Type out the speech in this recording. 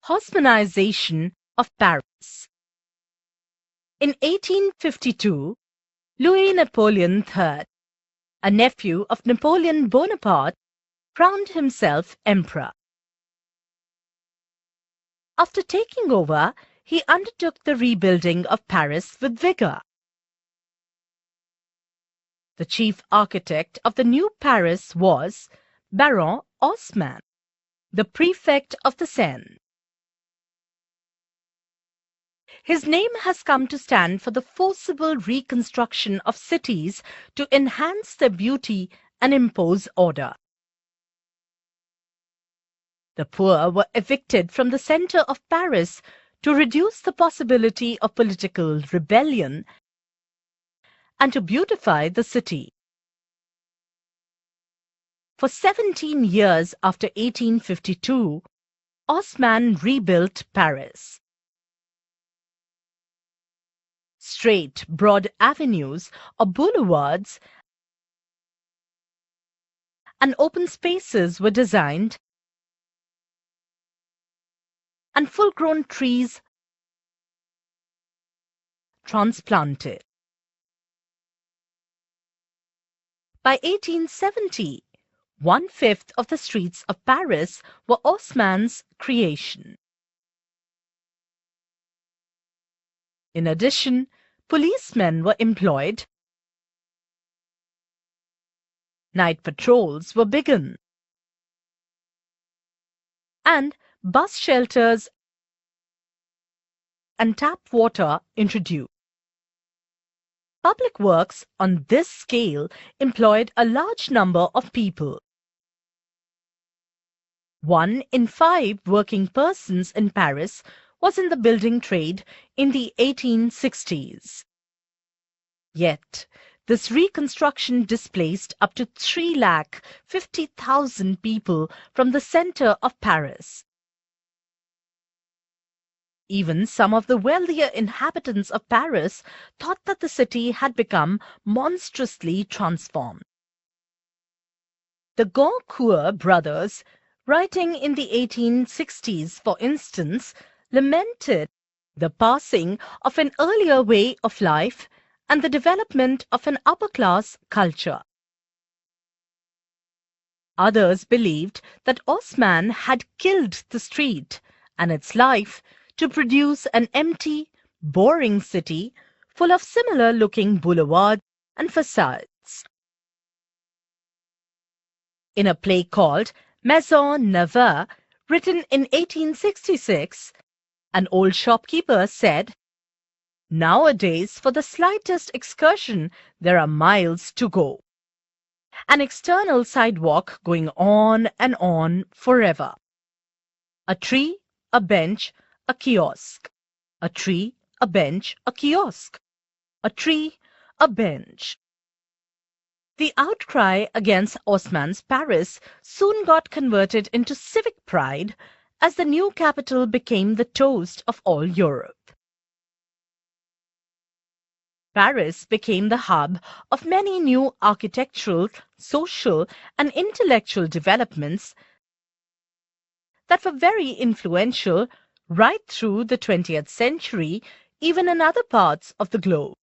Haussmanisation of Paris. In 1852, Louis Napoleon III, a nephew of Napoleon Bonaparte, crowned himself emperor. After taking over, he undertook the rebuilding of Paris with vigor. The chief architect of the new Paris was Baron Haussmann, the prefect of the Seine. His name has come to stand for the forcible reconstruction of cities to enhance their beauty and impose order. The poor were evicted from the center of Paris to reduce the possibility of political rebellion and to beautify the city. For 17 years after 1852, Haussmann rebuilt Paris. Straight, broad avenues or boulevards and open spaces were designed, and full-grown trees transplanted. By 1870, 1/5 of the streets of Paris were Haussmann's creation. In addition, policemen were employed, night patrols were begun, and bus shelters and tap water introduced. Public works on this scale employed a large number of people. 1 in 5 working persons in Paris was in the building trade in the 1860s. Yet, this reconstruction displaced up to 350,000 people from the center of Paris. Even some of the wealthier inhabitants of Paris thought that the city had become monstrously transformed. The Goncourt brothers, writing in the 1860s, for instance, lamented the passing of an earlier way of life and the development of an upper-class culture. Others believed that Haussmann had killed the street and its life to produce an empty, boring city full of similar-looking boulevards and facades. In a play called Maison Neuve, written in 1866, an old shopkeeper said, "Nowadays, for the slightest excursion, there are miles to go. An external sidewalk going on and on forever. A tree, a bench, a kiosk. A tree, a bench, a kiosk. A tree, a bench." The outcry against Haussmann's Paris soon got converted into civic pride as the new capital became the toast of all Europe. Paris became the hub of many new architectural, social, and intellectual developments that were very influential right through the 20th century, even in other parts of the globe.